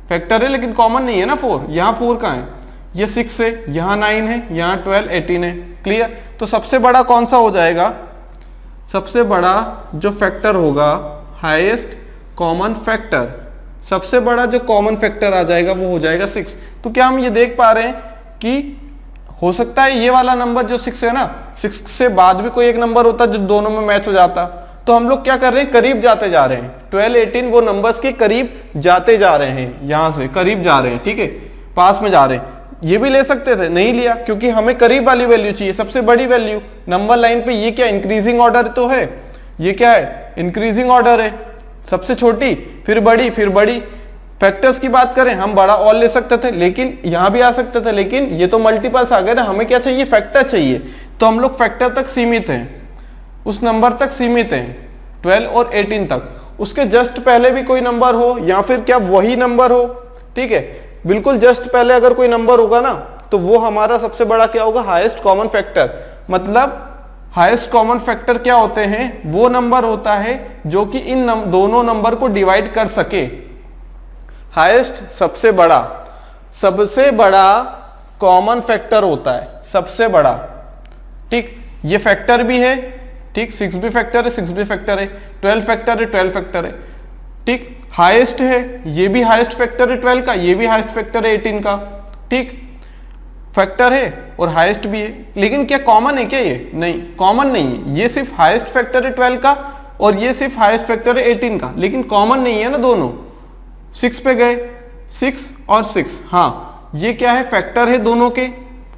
फैक्टर है लेकिन कॉमन नहीं है ना 4, यहां 4 कहां है, ये 6 है, यहां 9 है, यहां 12 18 है। क्लियर। तो सबसे बड़ा कौन सा हो जाएगा, सबसे बड़ा जो फैक्टर होगा, हाईएस्ट कॉमन फैक्टर, सबसे बड़ा जो कॉमन फैक्टर आ जाएगा वो हो जाएगा 6। तो क्या हम ये देख पा रहे हैं कि हो सकता है ये वाला नंबर जो 6 है ना, 6 से बाद भी कोई एक नंबर होता जो दोनों में मैच हो जाता। तो हम लोग क्या कर रहे हैं, करीब जाते जा रहे हैं, 12 18 वो नंबर्स के करीब जाते जा रहे हैं, यहां से करीब जा रहे हैं, ठीक है, पास में जा रहे हैं। ये भी ले सकते थे, नहीं लिया क्योंकि हमें करीब वाली वैल्यू चाहिए, सबसे बड़ी वैल्यू नंबर लाइन पे। ये क्या इंक्रीजिंग ऑर्डर तो है, ये क्या है, इंक्रीजिंग ऑर्डर है, सबसे छोटी फिर बड़ी फिर बड़ी। फैक्टर्स की बात करें हम बड़ा और ले सकते थे, लेकिन यहां भी आ सकते थे, लेकिन ये तो मल्टीपल्स आ गए ना, हमें क्या चाहिए, फैक्टर चाहिए। तो हम लोग फैक्टर तक सीमित हैं, उस नंबर तक सीमित हैं, 12 और 18 तक। उसके जस्ट पहले भी कोई नंबर हो या फिर क्या वही नंबर हो, ठीक है, बिल्कुल जस्ट पहले अगर कोई नंबर होगा ना तो वो हमारा सबसे बड़ा क्या होगा, हाईएस्ट कॉमन फैक्टर। मतलब हाईएस्ट कॉमन फैक्टर क्या होते हैं, वो नंबर होता है जो कि इन दोनों नंबर को डिवाइड कर सके। हाईएस्ट सबसे बड़ा कॉमन फैक्टर होता है, सबसे बड़ा, ठीक। ये फैक्टर भी है, ठीक, 6 भी फैक्टर है, 6 भी फैक्टर है, 12 फैक्टर है, 12 फैक्टर है, ठीक। हाईएस्ट है, ये भी हाईएस्ट फैक्टर है 12 का, ये भी हाईएस्ट फैक्टर है 18 का, ठीक, फैक्टर है और हाईएस्ट भी है। लेकिन क्या कॉमन है क्या, ये नहीं, कॉमन नहीं है, ये सिर्फ हाईएस्ट फैक्टर है 12 का और ये सिर्फ हाईएस्ट फैक्टर है 18 का, लेकिन कॉमन नहीं है ना दोनों। 6 पे गए, 6 और 6, हाँ ये क्या है, फैक्टर है दोनों के,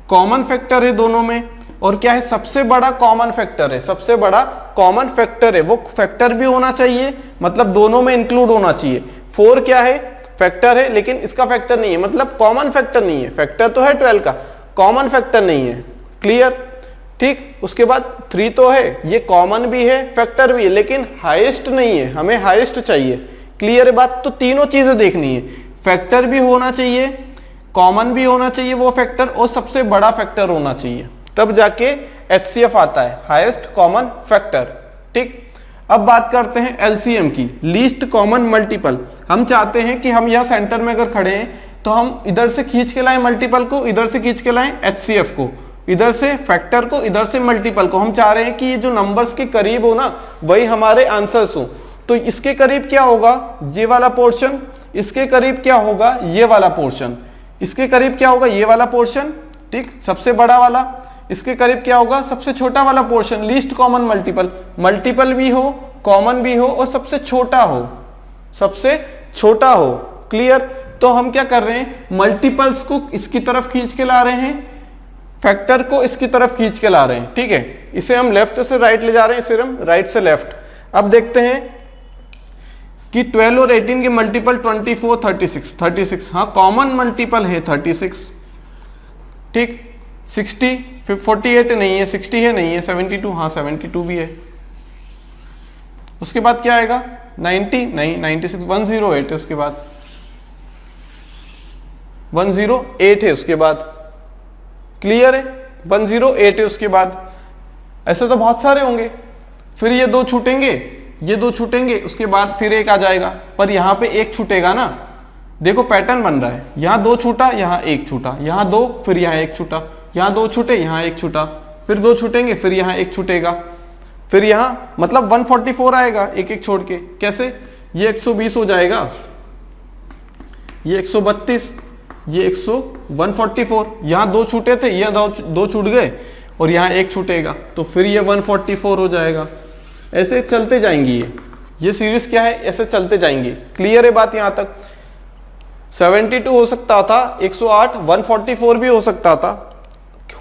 कॉमन फैक्टर है दोनों में, और क्या है, सबसे बड़ा कॉमन फैक्टर है, सबसे बड़ा कॉमन फैक्टर है। वो फैक्टर भी होना चाहिए, मतलब दोनों में इंक्लूड होना चाहिए। 4 क्या है, फैक्टर है लेकिन इसका फैक्टर नहीं है, मतलब कॉमन फैक्टर नहीं है, फैक्टर तो है 12 का, कॉमन फैक्टर नहीं है। क्लियर, ठीक। उसके बाद 3 तो है, ये कॉमन भी है फैक्टर भी है, लेकिन हाईएस्ट नहीं है, हमें हाईएस्ट चाहिए। क्लियर है बात। तो तीनों चीजें देखनी है, फैक्टर भी होना चाहिए, कॉमन भी होना चाहिए वो फैक्टर, और सबसे बड़ा फैक्टर होना चाहिए, तब जाके एचसीएफ आता है, हाईएस्ट कॉमन फैक्टर, ठीक। अब बात करते हैं एलसीएम की, लीस्ट कॉमन मल्टीपल। हम चाहते हैं कि हम यहां सेंटर में अगर खड़े हैं तो हम इधर से खींच के लाएं मल्टीपल को, इधर से खींच के लाएं एचसीएफ को, इधर से फैक्टर को, इधर से मल्टीपल को। हम चाह रहे हैं कि ये जो नंबर्स के करीब हो ना वही हमारे आंसर्स हो। तो इसके करीब क्या होगा, ये वाला पोर्शन, इसके करीब क्या होगा, ये वाला पोर्शन, इसके करीब क्या होगा, ये वाला पोर्शन, ठीक, सबसे बड़ा वाला। इसके करीब क्या होगा, सबसे छोटा वाला portion, least common multiple. Multiple भी हो, कॉमन भी हो और सबसे छोटा हो, सबसे छोटा हो। क्लियर। तो हम क्या कर रहे हैं, मल्टीपल्स को इसकी तरफ खींच के ला रहे हैं, फैक्टर को इसकी तरफ खींच के ला रहे हैं, ठीक है। इसे हम लेफ्ट से राइट ले जा रहे हैं, इसे हम राइट से लेफ्ट। अब देखते हैं कि 12 और 18 के मल्टीपल 24 36, हाँ कॉमन मल्टीपल है 36, ठीक। 60 48 नहीं है, 60 है नहीं है, 72, हाँ 72 भी है। उसके बाद क्या आएगा, 90 नहीं, 96, 108 है उसके बाद, 108 है उसके बाद। क्लियर है, 108 है उसके बाद। ऐसे तो बहुत सारे होंगे, फिर ये दो छूटेंगे, ये दो छूटेंगे, उसके बाद फिर एक आ जाएगा, पर यहां पे एक छूटेगा ना, देखो पैटर्न बन रहा है, यहाँ 2 छूटा, यहाँ 1 छूटा, यहाँ 2, फिर यहाँ 1 छूटा, यहाँ 2 छूटे, यहाँ 1 छूटा, फिर 2 छूटेंगे, फिर यहाँ 1 छूटेगा, फिर यहाँ मतलब 144 आएगा एक एक छोड़ के। कैसे? ये 120 हो जाएगा, ये 132, ये 144, यहाँ 2 छूटे थे, ये 2 छूट गए और यहाँ 1 छूटेगा, तो फिर ये 144 हो जाएगा। ऐसे चलते जाएंगी, ये सीरीज क्या है, ऐसे चलते जाएंगे। क्लियर है बात यहाँ तक? 72 हो सकता था, 108, 144 भी हो सकता था।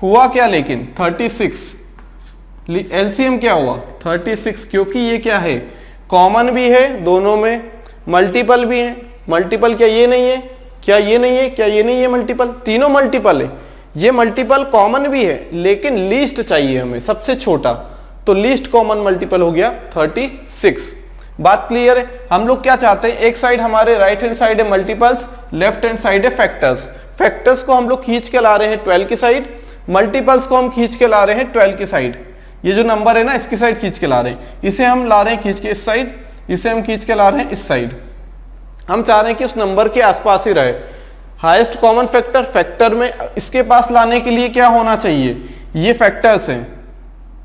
हुआ क्या लेकिन 36, एलसीएम क्या हुआ 36, क्योंकि ये क्या है, कॉमन भी है दोनों में, मल्टीपल भी है। मल्टीपल क्या ये नहीं है, क्या ये नहीं है, क्या ये नहीं है मल्टीपल, तीनों मल्टीपल है। ये मल्टीपल कॉमन भी है, लेकिन लीस्ट चाहिए हमें, सबसे छोटा, तो लीस्ट कॉमन मल्टीपल हो गया 36। बात क्लियर है? हम लोग क्या चाहते हैं, एक साइड हमारे राइट हैंड साइड है मल्टीपल्स, लेफ्ट हैंड साइड है फैक्टर्स। फैक्टर्स को हम लोग खींच के ला रहे हैं 12 की साइड, मल्टीपल्स को हम खींच के ला रहे हैं 12 की साइड। ये जो नंबर है ना, इसकी साइड खींच के ला रहे हैं, इसे हम ला रहे हैं खींच के इस साइड, इसे हम खींच के ला रहे हैं इस साइड। हम चाह रहे हैं कि उस नंबर के आसपास ही रहे। हाईएस्ट कॉमन फैक्टर, फैक्टर में इसके पास लाने के लिए क्या होना चाहिए, ये फैक्टर्स हैं,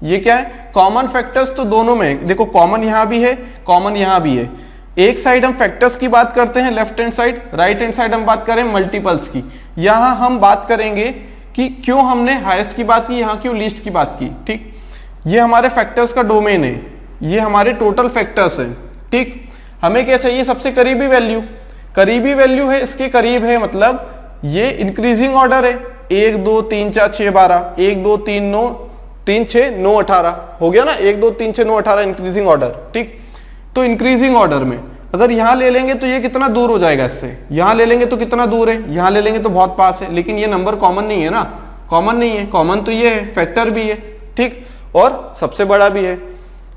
ये क्या है कॉमन फैक्टर्स, तो दोनों में देखो कॉमन यहां भी है, कॉमन यहां भी है। एक साइड हम फैक्टर्स की बात करते हैं left hand side, right hand side हम बात करें मल्टीपल्स की। यहां हम बात करेंगे कि क्यों हमने हाईएस्ट की बात की, यहां क्यों लीस्ट की बात की। ठीक, ये हमारे फैक्टर्स का डोमेन है, ये हमारे टोटल फैक्टर्स हैं। ठीक, हमें क्या चाहिए, सबसे करीबी वैल्यू, करीबी वैल्यू है इसके करीब है, मतलब ये इंक्रीजिंग ऑर्डर है, 1 2 3 4 6 12, 1 2 3 9 3 6 9 18 हो गया ना, 1 2 3 6 9 18 इंक्रीजिंग ऑर्डर। ठीक, तो इंक्रीजिंग ऑर्डर में अगर यहां ले लेंगे तो ये कितना दूर हो जाएगा इससे, यहां ले लेंगे तो कितना दूर है, यहां ले लेंगे तो बहुत पास है, लेकिन ये नंबर कॉमन नहीं है ना, कॉमन नहीं है, कॉमन तो ये है, फैक्टर भी है। ठीक, और सबसे बड़ा भी है।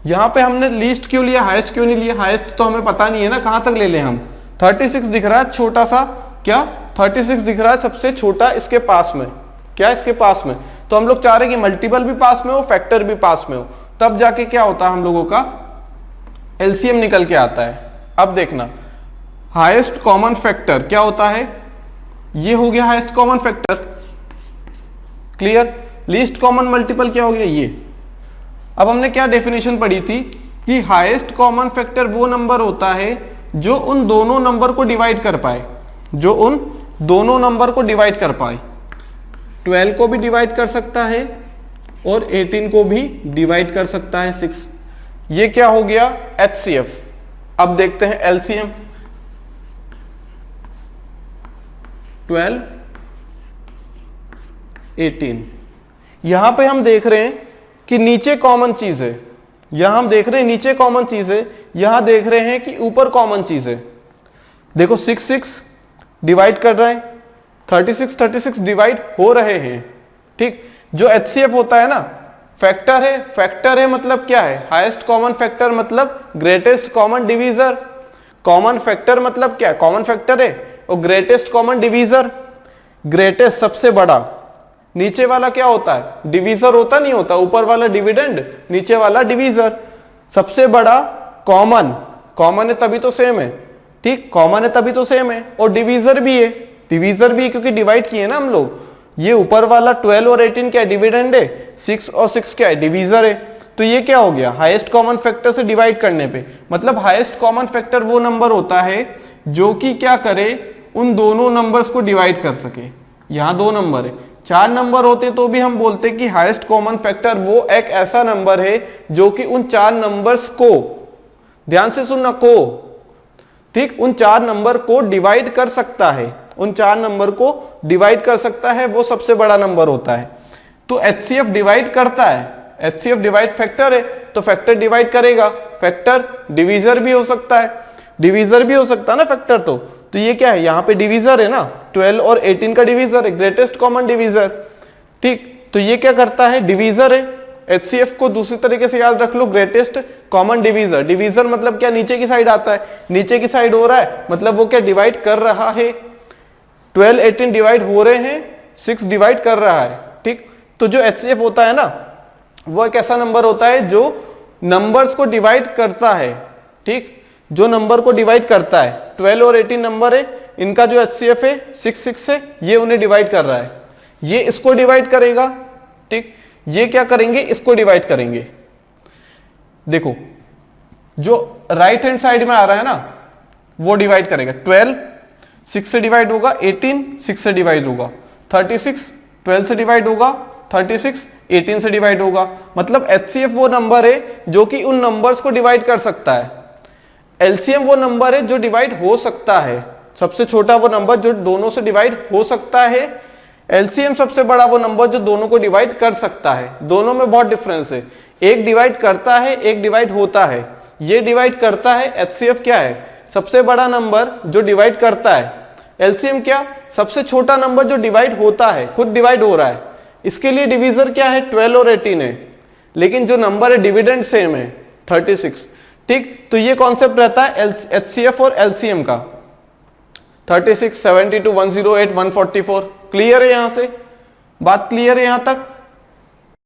यहां पे हमने लीस्ट क्यों लिया, हाईएस्ट क्यों नहीं लिया, हाईएस्ट तो हमें पता नहीं है ना कहां तक ले लें हम। 36 दिख रहा है छोटा सा, क्या 36 दिख रहा है सबसे छोटा इसके पास में, क्या इसके पास में, तो हम लोग चाह रहे हैं कि मल्टीपल भी पास में हो, फैक्टर भी पास में हो, तब जाके क्या होता है हम लोगों का एलसीएम निकल के आता है। अब देखना हाईएस्ट कॉमन फैक्टर क्या होता है, ये हो गया highest common factor, clear. Least common multiple क्या हो गया ये। अब हमने क्या डेफिनेशन पढ़ी थी कि हाईएस्ट कॉमन फैक्टर वो नंबर होता है जो उन दोनों नंबर को डिवाइड कर पाए, जो उन दोनों नंबर को डिवाइड कर पाए। 12 को भी डिवाइड कर सकता है और 18 को भी डिवाइड कर सकता है 6। ये क्या हो गया एचसीएफ। अब देखते हैं एलसीएम। 12 18, यहां पे हम देख रहे हैं कि नीचे कॉमन चीज है, यहां हम देख रहे हैं नीचे कॉमन चीज है, यहां देख रहे हैं कि ऊपर कॉमन चीज है। देखो 6 डिवाइड कर रहे हैं, 36 डिवाइड हो रहे हैं। ठीक, जो एचसीएफ होता है ना फैक्टर है, फैक्टर है मतलब क्या है, हाईएस्ट कॉमन फैक्टर मतलब greatest common divisor. Common factor मतलब क्या, कॉमन फैक्टर है और ग्रेटेस्ट कॉमन डिवीजर, ग्रेटेस्ट सबसे बड़ा, नीचे वाला क्या होता है डिवीजर होता नहीं होता, ऊपर वाला डिविडेंड, नीचे वाला डिवीजर। सबसे बड़ा कॉमन, कॉमन है तभी तो सेम है। ठीक, कॉमन है तभी तो सेम है, और डिवीजर भी है, डिवीजर भी है क्योंकि डिवाइड किए ना हम लोग। ये ऊपर वाला 12 और 18 क्या है डिविडेंड है, 6 और 6 क्या है डिवीजर है। तो ये क्या हो गया हाईएस्ट कॉमन फैक्टर से डिवाइड करने पे, मतलब हाईएस्ट कॉमन फैक्टर वो नंबर होता है जो कि क्या करे, उन दोनों नंबर्स को डिवाइड कर सके। यहां 2 नंबर है, 4 नंबर होते तो भी हम बोलते कि हाईएस्ट कॉमन फैक्टर वो एक ऐसा नंबर है जो कि उन 4 नंबर्स को, ध्यान से सुनना, को, ठीक, उन 4 नंबर को डिवाइड कर सकता है, उन 4 नंबर को डिवाइड कर सकता है, वो सबसे बड़ा नंबर होता है। तो एचसीएफ डिवाइड करता है, एचसीएफ डिवाइड फैक्टर है तो फैक्टर डिवाइड करेगा, फैक्टर डिवीजर भी हो सकता है, डिवीजर भी हो सकता है ना फैक्टर। तो ये क्या है, यहां पे डिवीजर है ना, 12 और 18 का डिवीजर है, ग्रेटेस्ट कॉमन डिवीजर। ठीक, तो ये क्या करता है डिवीजर है। एचसीएफ को दूसरी तरीके से याद रख लो, ग्रेटेस्ट कॉमन डिवीजर। डिवीजर मतलब क्या, नीचे की साइड आता है, नीचे की साइड हो रहा है मतलब वो क्या डिवाइड कर रहा है। 12 18 डिवाइड हो रहे हैं, 6 डिवाइड कर रहा है। ठीक, तो जो एचसीएफ होता है ना वो एक ऐसा नंबर होता है जो नंबर्स को डिवाइड करता है। ठीक, जो नंबर को डिवाइड करता है, 12 और 18 नंबर है, इनका जो HCF है 6 से ये उन्हें डिवाइड कर रहा है, ये इसको डिवाइड करेगा, ठीक, ये क्या करेंगे, इसको डिवाइड करेंगे। देखो जो राइट हैंड साइड में आ रहा है ना वो डिवाइड करेगा, 12 6 से डिवाइड होगा, 18 6 से डिवाइड होगा, 36 12 से डिवाइड होगा, 36 18 से डिवाइड होगा। मतलब HCF वो नंबर है जो कि उन नंबर्स को डिवाइड कर सकता है, LCM वो नंबर है जो डिवाइड हो सकता है, सबसे छोटा वो नंबर जो दोनों से डिवाइड हो सकता है, LCM सबसे बड़ा वो नंबर जो दोनों को डिवाइड कर सकता है। दोनों में बहुत डिफरेंस है, एक डिवाइड करता है, एक डिवाइड होता है। ये डिवाइड करता है, HCF क्या है, सबसे बड़ा नंबर जो डिवाइड करता है, LCM क्या, सबसे छोटा नंबर जो डिवाइड होता है, खुद डिवाइड हो रहा है। इसके लिए डिवीजर क्या है, 12 और 18 है, लेकिन जो नंबर है डिविडेंड सेम है 36, ठीक। तो ये कॉन्सेप्ट रहता है HCF और LCM का, 36 72 108 144। क्लियर है, यहां से बात क्लियर है यहां तक।